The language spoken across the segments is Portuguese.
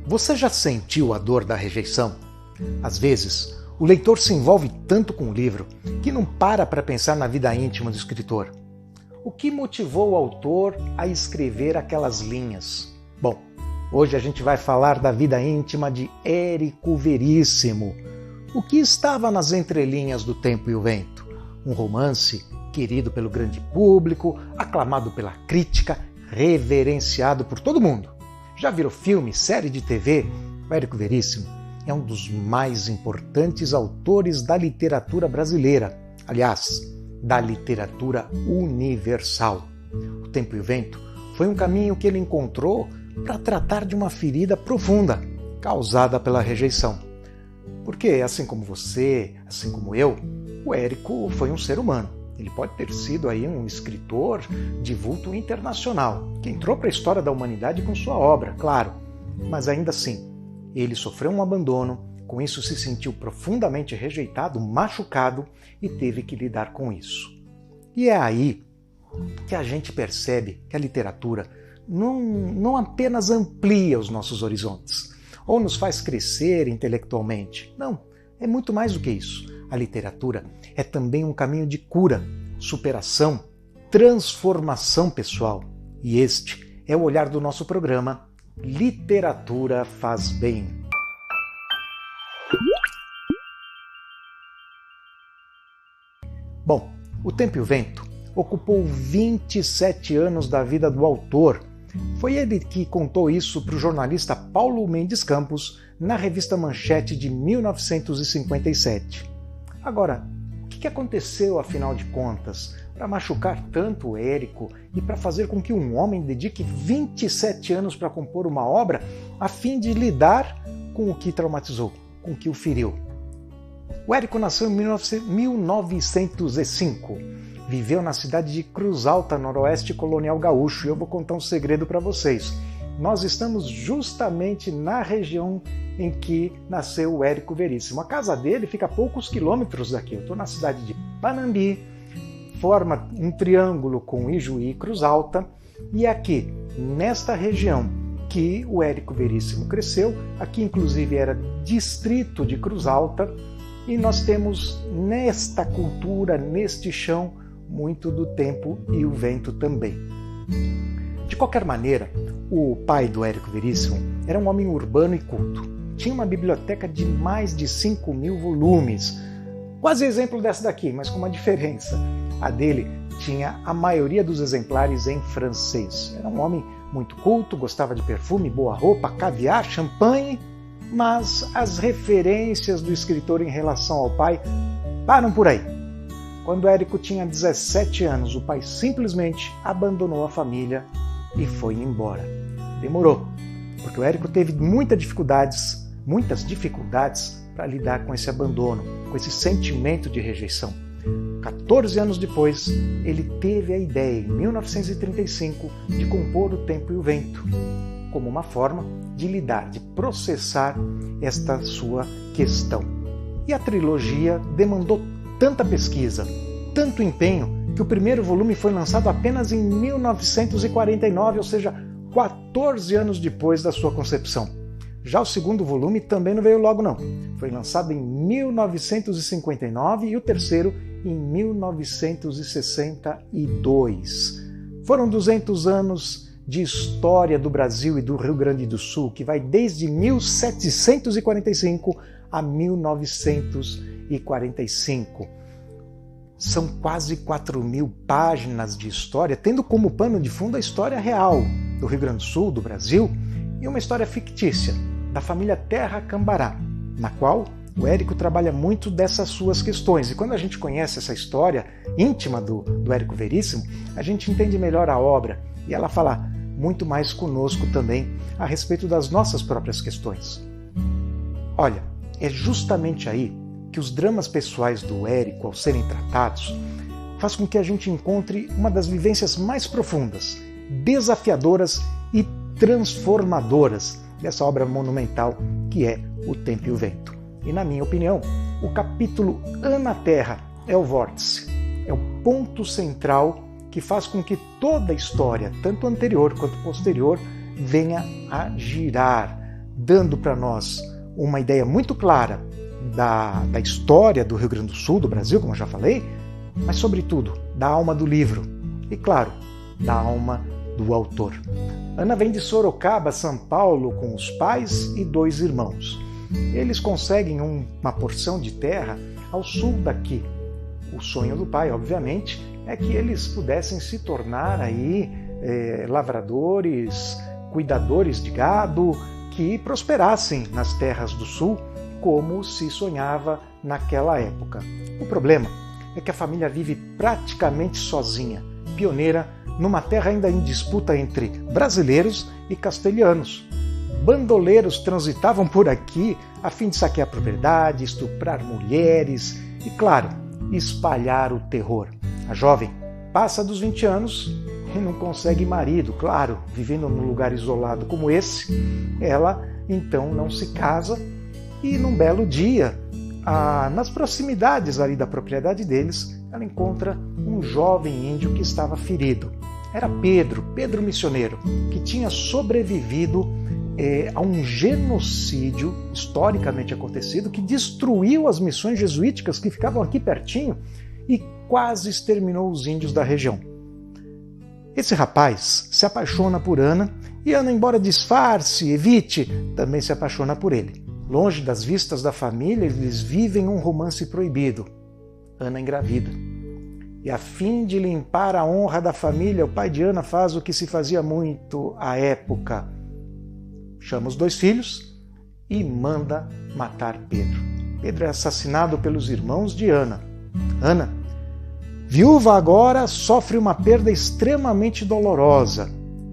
Você já sentiu a dor da rejeição? Às vezes, o leitor se envolve tanto com o livro que não para pensar na vida íntima do escritor. O que motivou o autor a escrever aquelas linhas? Bom, hoje a gente vai falar da vida íntima de Érico Veríssimo. O que estava nas entrelinhas do Tempo e o Vento? Um romance querido pelo grande público, aclamado pela crítica, reverenciado por todo mundo. Já virou filme, série de TV? O Érico Veríssimo é um dos mais importantes autores da literatura brasileira. Aliás, da literatura universal. O Tempo e o Vento foi um caminho que ele encontrou para tratar de uma ferida profunda causada pela rejeição. Porque, assim como você, assim como eu, o Érico foi um ser humano. Ele pode ter sido aí um escritor de vulto internacional, que entrou para a história da humanidade com sua obra, claro. Mas ainda assim, ele sofreu um abandono, com isso se sentiu profundamente rejeitado, machucado e teve que lidar com isso. E é aí que a gente percebe que a literatura não apenas amplia os nossos horizontes, ou nos faz crescer intelectualmente. Não, é muito mais do que isso. A literatura é também um caminho de cura, superação, transformação pessoal. E este é o olhar do nosso programa Literatura Faz Bem. Bom, O Tempo e o Vento ocupou 27 anos da vida do autor. Foi ele que contou isso para o jornalista Paulo Mendes Campos na revista Manchete de 1957. Agora, o que aconteceu, afinal de contas, para machucar tanto o Érico e para fazer com que um homem dedique 27 anos para compor uma obra a fim de lidar com o que traumatizou, com o que o feriu? O Érico nasceu em 1905. Viveu na cidade de Cruz Alta, noroeste colonial gaúcho, e eu vou contar um segredo para vocês. Nós estamos justamente na região em que nasceu o Érico Veríssimo. A casa dele fica a poucos quilômetros daqui. Eu estou na cidade de Panambi, forma um triângulo com Ijuí e Cruz Alta, e aqui, nesta região que o Érico Veríssimo cresceu, aqui inclusive era distrito de Cruz Alta, e nós temos nesta cultura, neste chão, muito do tempo e o vento também. De qualquer maneira, o pai do Érico Veríssimo era um homem urbano e culto. Tinha uma biblioteca de mais de 5.000 volumes. Quase exemplo dessa daqui, mas com uma diferença. A dele tinha a maioria dos exemplares em francês. Era um homem muito culto, gostava de perfume, boa roupa, caviar, champanhe, mas as referências do escritor em relação ao pai param por aí. Quando Érico tinha 17 anos, o pai simplesmente abandonou a família e foi embora. Demorou, porque o Érico teve muitas dificuldades para lidar com esse abandono, com esse sentimento de rejeição. 14 anos depois, ele teve a ideia, em 1935, de compor O Tempo e o Vento, como uma forma de lidar, de processar esta sua questão. E a trilogia demandou tanta pesquisa, tanto empenho, que o primeiro volume foi lançado apenas em 1949, ou seja, 14 anos depois da sua concepção. Já o segundo volume também não veio logo não. Foi lançado em 1959 e o terceiro em 1962. Foram 200 anos de história do Brasil e do Rio Grande do Sul, que vai desde 1745 a 1945. São quase 4.000 páginas de história, tendo como pano de fundo a história real do Rio Grande do Sul, do Brasil, e uma história fictícia da família Terra Cambará, na qual o Érico trabalha muito dessas suas questões. E quando a gente conhece essa história íntima do Érico Veríssimo, a gente entende melhor a obra e ela fala muito mais conosco também a respeito das nossas próprias questões. Olha, é justamente aí que os dramas pessoais do Érico, ao serem tratados, faz com que a gente encontre uma das vivências mais profundas, desafiadoras e transformadoras dessa obra monumental que é O Tempo e o Vento. E, na minha opinião, o capítulo Ana Terra é o vórtice, é o ponto central que faz com que toda a história, tanto anterior quanto posterior, venha a girar, dando para nós uma ideia muito clara da história do Rio Grande do Sul, do Brasil, como eu já falei, mas, sobretudo, da alma do livro e, claro, da alma do autor. Ana vem de Sorocaba, São Paulo, com os pais e 2 irmãos. Eles conseguem uma porção de terra ao sul daqui. O sonho do pai, obviamente, é que eles pudessem se tornar aí lavradores, cuidadores de gado, que prosperassem nas terras do sul, como se sonhava naquela época. O problema é que a família vive praticamente sozinha, pioneira numa terra ainda em disputa entre brasileiros e castelhanos. Bandoleiros transitavam por aqui a fim de saquear a propriedade, estuprar mulheres e, claro, espalhar o terror. A jovem passa dos 20 anos e não consegue marido, claro, vivendo num lugar isolado como esse, ela então não se casa e num belo dia, nas proximidades ali da propriedade deles, ela encontra um jovem índio que estava ferido. Era Pedro missioneiro, que tinha sobrevivido a um genocídio historicamente acontecido que destruiu as missões jesuíticas que ficavam aqui pertinho e quase exterminou os índios da região. Esse rapaz se apaixona por Ana e Ana, embora disfarce, evite, também se apaixona por ele. Longe das vistas da família, eles vivem um romance proibido. Ana engravida. E a fim de limpar a honra da família, o pai de Ana faz o que se fazia muito à época. Chama os 2 filhos e manda matar Pedro. Pedro é assassinado pelos irmãos de Ana. Ana, viúva agora, sofre uma perda extremamente dolorosa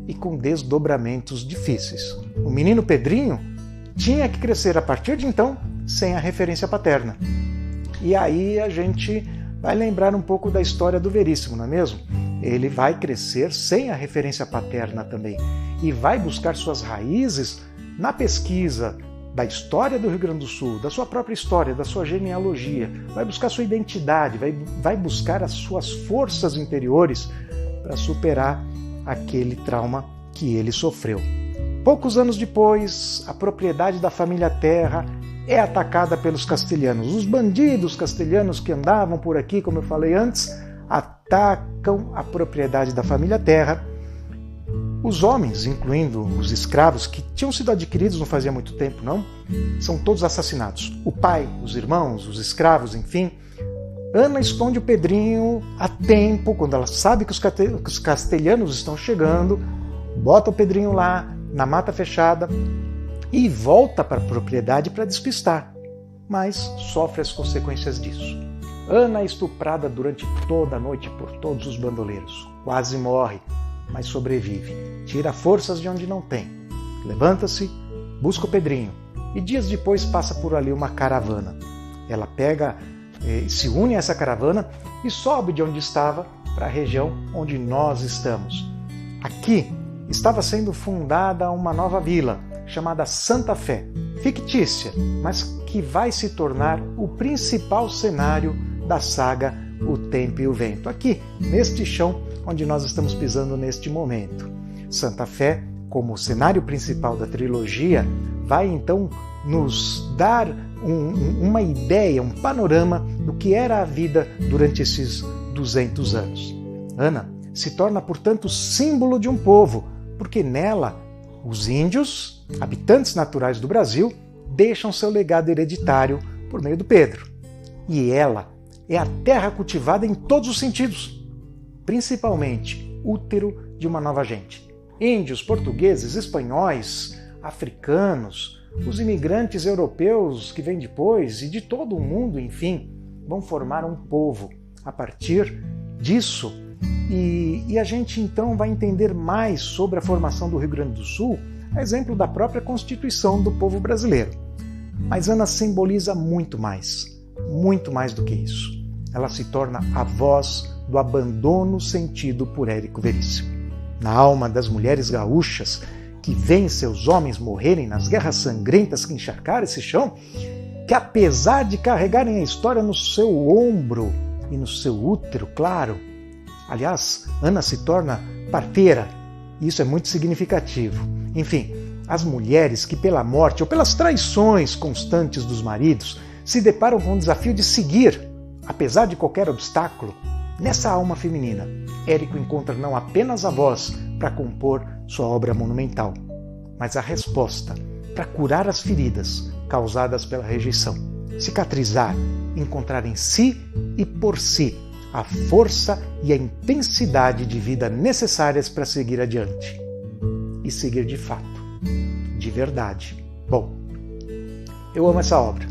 e com desdobramentos difíceis. O menino Pedrinho tinha que crescer a partir de então sem a referência paterna. E aí a gente vai lembrar um pouco da história do Veríssimo, não é mesmo? Ele vai crescer sem a referência paterna também e vai buscar suas raízes na pesquisa da história do Rio Grande do Sul, da sua própria história, da sua genealogia, vai buscar sua identidade, vai buscar as suas forças interiores para superar aquele trauma que ele sofreu. Poucos anos depois, a propriedade da família Terra é atacada pelos castelhanos. Os bandidos castelhanos que andavam por aqui, como eu falei antes, atacam a propriedade da família Terra. Os homens, incluindo os escravos, que tinham sido adquiridos não fazia muito tempo, não, são todos assassinados. O pai, os irmãos, os escravos, enfim. Ana esconde o Pedrinho a tempo, quando ela sabe que os castelhanos estão chegando, bota o Pedrinho lá, na mata fechada, e volta para a propriedade para despistar, mas sofre as consequências disso. Ana é estuprada durante toda a noite por todos os bandoleiros. Quase morre, mas sobrevive. Tira forças de onde não tem. Levanta-se, busca o Pedrinho e dias depois passa por ali uma caravana. Ela se une a essa caravana e sobe de onde estava para a região onde nós estamos. Aqui estava sendo fundada uma nova vila chamada Santa Fé, fictícia, mas que vai se tornar o principal cenário da saga O Tempo e o Vento, aqui, neste chão onde nós estamos pisando neste momento. Santa Fé, como cenário principal da trilogia, vai então nos dar uma ideia, um panorama do que era a vida durante esses 200 anos. Ana se torna, portanto, símbolo de um povo, porque nela os índios, habitantes naturais do Brasil, deixam seu legado hereditário por meio do Pedro. E ela é a terra cultivada em todos os sentidos, principalmente útero de uma nova gente. Índios, portugueses, espanhóis, africanos, os imigrantes europeus que vêm depois e de todo o mundo, enfim, vão formar um povo a partir disso. E a gente então vai entender mais sobre a formação do Rio Grande do Sul, a exemplo da própria Constituição do povo brasileiro. Mas Ana simboliza muito mais do que isso. Ela se torna a voz do abandono sentido por Érico Veríssimo. Na alma das mulheres gaúchas que veem seus homens morrerem nas guerras sangrentas que encharcaram esse chão, que apesar de carregarem a história no seu ombro e no seu útero, claro, aliás, Ana se torna parteira, e isso é muito significativo. Enfim, As mulheres que pela morte ou pelas traições constantes dos maridos se deparam com o desafio de seguir, apesar de qualquer obstáculo, nessa alma feminina, Érico encontra não apenas a voz para compor sua obra monumental, mas a resposta para curar as feridas causadas pela rejeição, cicatrizar, encontrar em si e por si a força e a intensidade de vida necessárias para seguir adiante. E seguir de fato, de verdade. Bom, eu amo essa obra.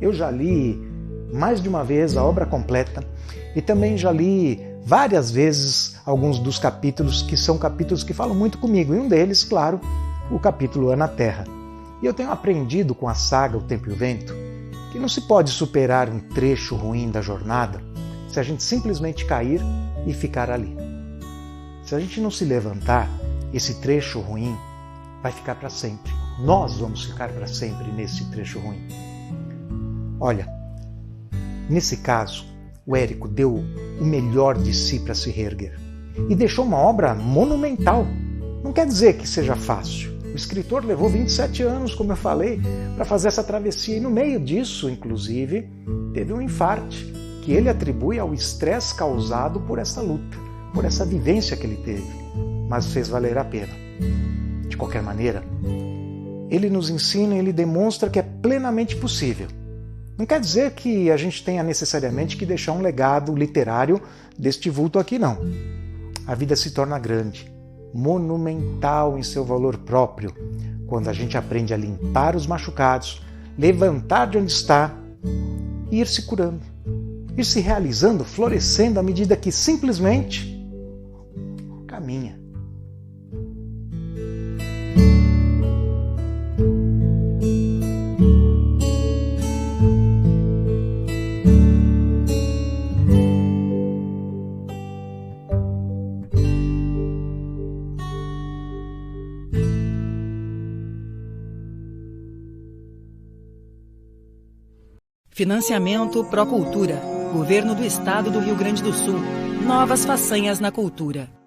Eu já li mais de uma vez a obra completa e também já li várias vezes alguns dos capítulos que são capítulos que falam muito comigo. E um deles, claro, o capítulo Ana Terra. E eu tenho aprendido com a saga O Tempo e o Vento que não se pode superar um trecho ruim da jornada se a gente simplesmente cair e ficar ali. Se a gente não se levantar, esse trecho ruim vai ficar para sempre. Nós vamos ficar para sempre nesse trecho ruim. Olha, nesse caso, o Érico deu o melhor de si para se reerguer e deixou uma obra monumental. Não quer dizer que seja fácil. O escritor levou 27 anos, como eu falei, para fazer essa travessia e no meio disso, inclusive, teve um infarte que ele atribui ao estresse causado por essa luta, por essa vivência que ele teve, mas fez valer a pena. De qualquer maneira, ele nos ensina e ele demonstra que é plenamente possível. Não quer dizer que a gente tenha necessariamente que deixar um legado literário deste vulto aqui, não. A vida se torna grande, monumental em seu valor próprio, quando a gente aprende a limpar os machucados, levantar de onde está e ir se curando, ir se realizando, florescendo à medida que simplesmente caminha. Financiamento Procultura. Governo do Estado do Rio Grande do Sul. Novas façanhas na cultura.